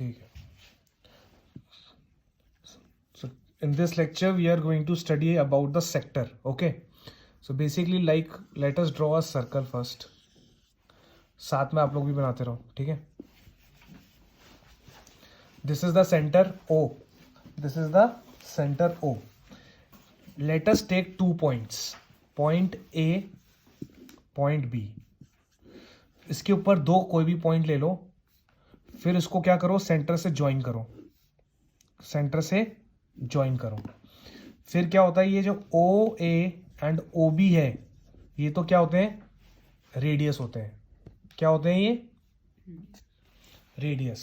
ठीक है. So in this lecture we are going to study about the sector. Okay, so basically like let us draw a circle first. साथ में आप लोग भी बनाते रहो, ठीक है. This is the center O. This is the center O. Let us take 2 points, point A, point B. इसके ऊपर दो कोई भी पॉइंट ले लो, फिर इसको क्या करो, सेंटर से ज्वाइन करो, सेंटर से ज्वाइन करो. फिर क्या होता है, ये जो ओ ए एंड ओ बी है, ये तो क्या होते हैं, रेडियस होते हैं. क्या होते हैं ये, radius.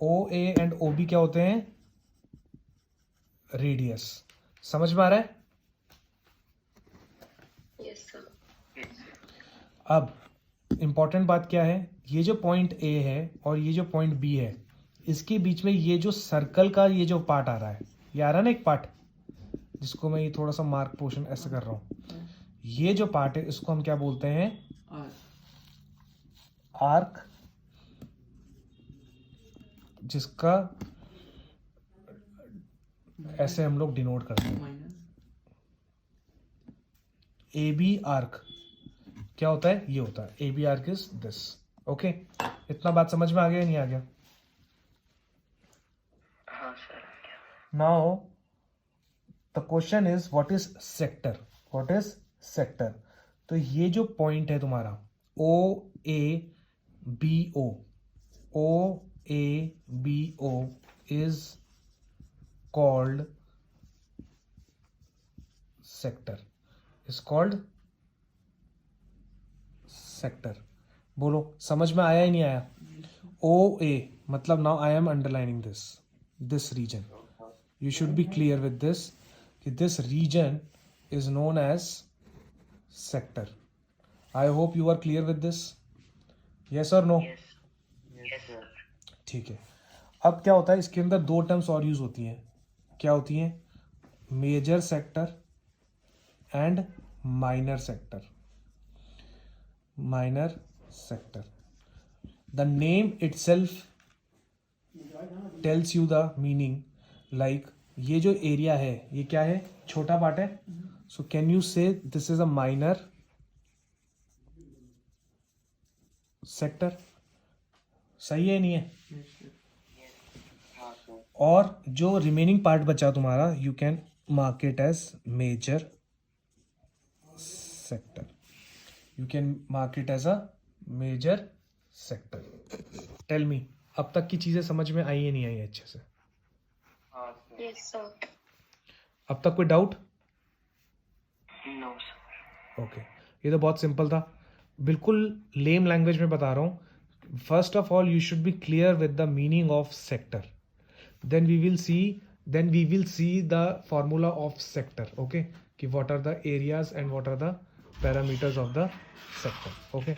O A and O B क्या होते हैं, रेडियस. समझ में आ रहा है? Yes sir. अब इंपॉर्टेंट बात क्या है, ये जो पॉइंट ए है और ये जो पॉइंट बी है, इसके बीच में ये जो सर्कल का ये जो पार्ट आ रहा है, ये आ रहा है ना एक पार्ट, जिसको मैं ये थोड़ा सा मार्क पोर्शन ऐसे कर रहा हूं, ये जो पार्ट है इसको हम क्या बोलते हैं, आर्क, जिसका ऐसे हम लोग डिनोट करते हैं, ए बी आर्क. क्या होता है, ये होता है A B arc is this. Okay, इतना बात समझ में आ गया, नहीं आ गया? हाँ sir. Now the question is what is sector. What is sector? तो ये जो पॉइंट है तुम्हारा O A B O, O A B O is called sector, is called sector. बोलो, समझ में आया ही नहीं आया? ओ ए मतलब, now I am underlining this region. You should be clear with this कि this region is known as sector. I hope you are clear with this. Yes or no? Yes sir. ठीक है. अब क्या होता है, इसके अंदर दो टर्म्स और यूज होती हैं. क्या होती हैं, major sector and minor sector. Minor sector, the name itself tells you the meaning. Like ये जो एरिया है ये क्या है, छोटा पार्ट है. सो कैन यू से this is a minor sector. सही है, नहीं है? हाँ सर. और जो रिमेनिंग पार्ट बचा तुम्हारा, you can mark it as major sector. You can mark it as a major sector. Tell me, अब तक की चीजें समझ में आई है, नहीं आई अच्छे से? हाँ सर. Yes sir. अब तक कोई डाउट? No sir. ओके, ये तो बहुत सिंपल था. बिल्कुल लेम लैंग्वेज में बता रहा हूँ. First of all you should be clear with the meaning of sector, then we will see the formula of sector. Okay, कि what are the areas and what are the parameters of the sector. Okay,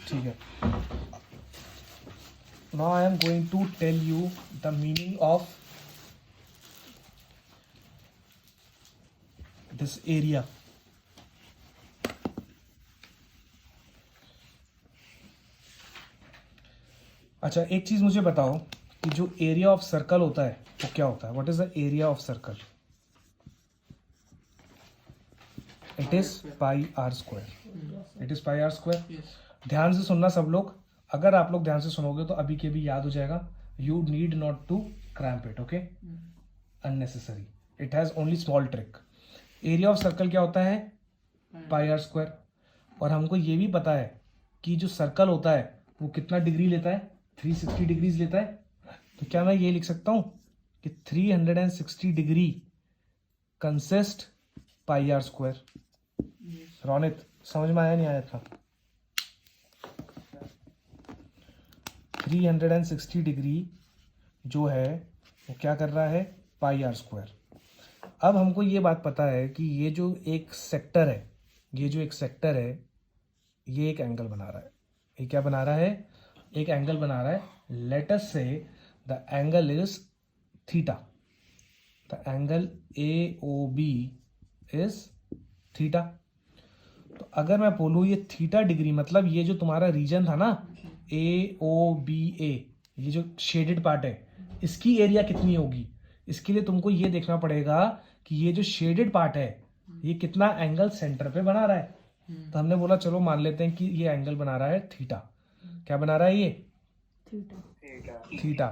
ठीक है. Now I am going to tell you the meaning of this area. अच्छा, एक चीज मुझे बताओ कि जो एरिया ऑफ सर्कल होता है वो क्या होता है? What is the area of circle? It is pi r square. It is pi r square. ध्यान से सुनना सब लोग. अगर आप लोग ध्यान से सुनोगे तो अभी के भी याद हो जाएगा. You need not to cramp it. Okay, unnecessary. It has only small trick. Area of circle क्या होता है? Pi r square. और हमको ये भी पता है कि जो सर्कल होता है वो कितना डिग्री लेता है, 360 डिग्रीज लेता है. तो क्या मैं ये लिख सकता हूं कि 360 degree consist pi r square. Ronit, समझ में आया नहीं आया था? 360 डिग्री जो है वो क्या कर रहा है, पाई आर स्क्वायर. अब हमको ये बात पता है कि ये जो एक सेक्टर है, ये जो एक सेक्टर है, ये एक एंगल बना रहा है. ये क्या बना रहा है? एक एंगल बना रहा है. लेट अस से the angle is theta. The angle AOB is theta. तो अगर मैं बोलूँ ये थीटा डिग्री मतलब ये जो तुम्हारा रीजन था ना AOBA, ये जो शेडेड पार्ट है, इसकी एरिया कितनी होगी। इसके लिए तुमको ये देखना पड़ेगा कि ये जो शेडेड पार्ट है ये कितना एंगल सेंटर पे बना रहा है। तो हमने बोला चलो मान लेते हैं कि ये एंगल बना रहा है थीटा। क्या बना रहा है ये? थीटा।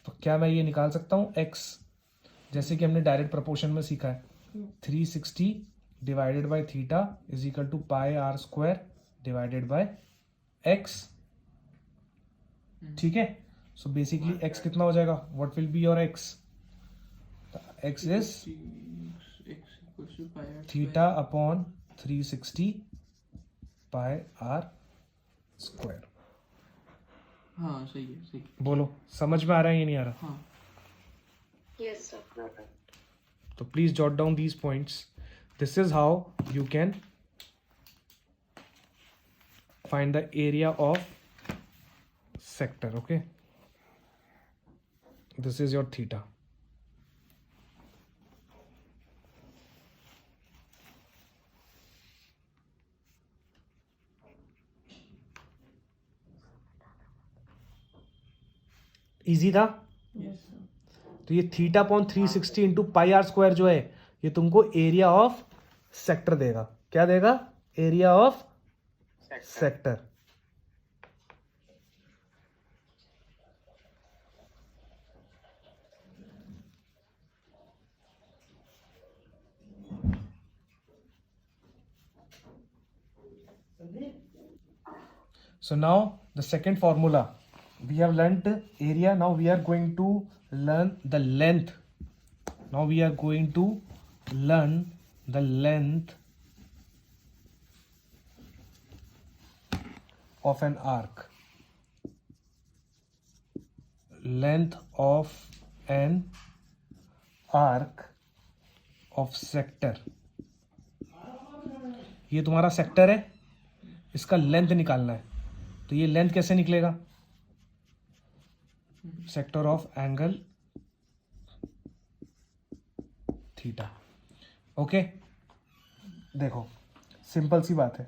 तो क्या मैं ये निकाल सकता हूँ x, जैसे कि हमने डायरेक्ट प्रोपोर्शन में सीखा है, 360 divided by theta is equal to pi r square divided by x। ठीक है। सो बेसिकली x कितना हो जाएगा? What will be your x? x is theta upon 360 pi r square. हाँ सही है, सही। बोलो समझ में आ रहा है ये नहीं आ रहा? हाँ Yes, sir. तो please jot down these points. This is how you can find the area of sector. Okay, this is your theta. Easy था? तो ये theta upon 360 into pi r square जो है ये तुमको एरिया ऑफ सेक्टर देगा. क्या देगा? Area of sector. So now the second formula, we have learnt area. Now we are going to learn the length. Now we are going to learn the length of an arc. Length of an arc of sector. ये तुम्हारा sector है, इसका length निकालना है. तो ये length कैसे निकलेगा? Sector of angle theta. Okay, देखो सिंपल सी बात है.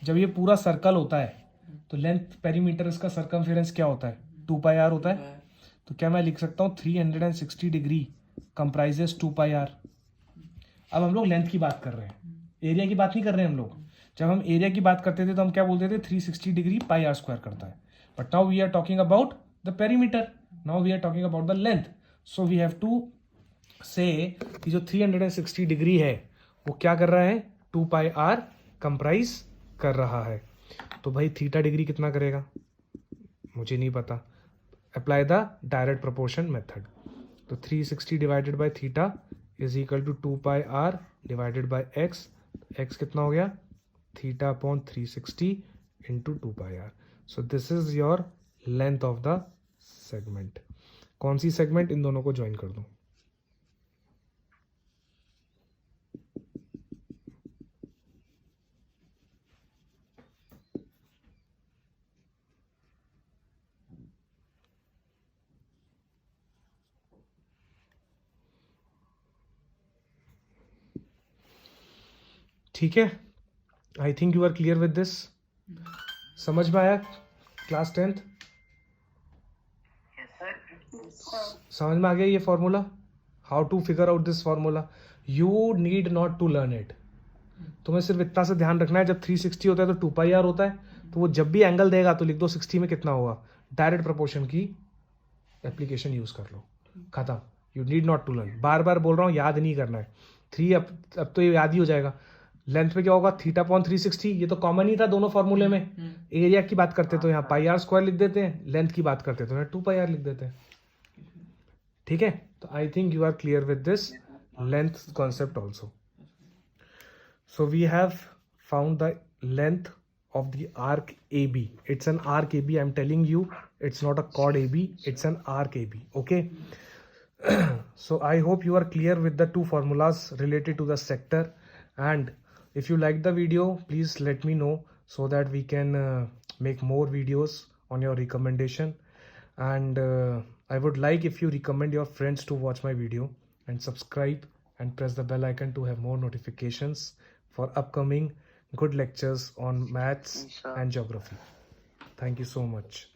जब ये पूरा सर्कल होता है तो लेंथ पेरीमीटर इसका सर्कमफेरेंस क्या होता है? 2 पाई आर होता है. तो क्या मैं लिख सकता हूँ 360 डिग्री कंप्राइजेस 2 पाई आर. अब हम लोग लेंथ की बात कर रहे हैं, एरिया की बात नहीं कर रहे हैं हम लोग. जब हम एरिया की बात करते थे तो हम क्या बोलते थे? 360 डिग्री पाई आर स्क्वायर करता है. But now we are talking about the perimeter. Now we are talking about the length. So we have to say कि जो 360 डिग्री है वो क्या कर रहा है? 2 पाई आर कंप्राइज कर रहा है. तो भाई थीटा डिग्री कितना करेगा? मुझे नहीं पता. Apply the direct proportion method. तो 360 divided by theta is equal to 2 pi r divided by x. X कितना हो गया? Theta upon 360 into 2 pi r. So this is your length of the segment. कौन सी सेगमेंट? इन दोनों को join कर दो. ठीक है. I think you are clear with this. समझ में आया? Class 10th Yes, sir. समझ में आ गया ये formula? How to figure out this formula. You need not to learn it. तुम्हें सिर्फ इतना सा ध्यान रखना है, जब 360 होता है तो 2 पाई आर होता है. तो वो जब भी एंगल देगा तो लिख दो 60 में कितना होगा. डायरेक्ट प्रोपोर्शन की एप्लीकेशन यूज कर लो. खत्म. You need not to learn. बार बार बोल रहा हूँ, याद नहीं करना है. 3 अब तो ये याद ही हो जाएगा. लेंथ पे क्या होगा? Theta upon 360. ये तो कॉमन ही था दोनों फॉर्मूले में. एरिया की बात करते तो यहाँ पाई आर स्क्वायर लिख देते हैं, लेंथ की बात करते तो यहाँ 2 पाई आर लिख देते हैं. ठीक है. तो I think you are clear with this length concept also. So we have found the length of the arc AB. It's an arc AB. I'm telling you, it's not a chord AB. It's an arc AB. Okay. So I hope you are clear with the two formulas related to the sector. And if you like the video, please let me know so that we can make more videos on your recommendation. And I would like if you recommend your friends to watch my video and subscribe and press the bell icon to have more notifications for upcoming good lectures on maths Inshallah. and geography. Thank you so much.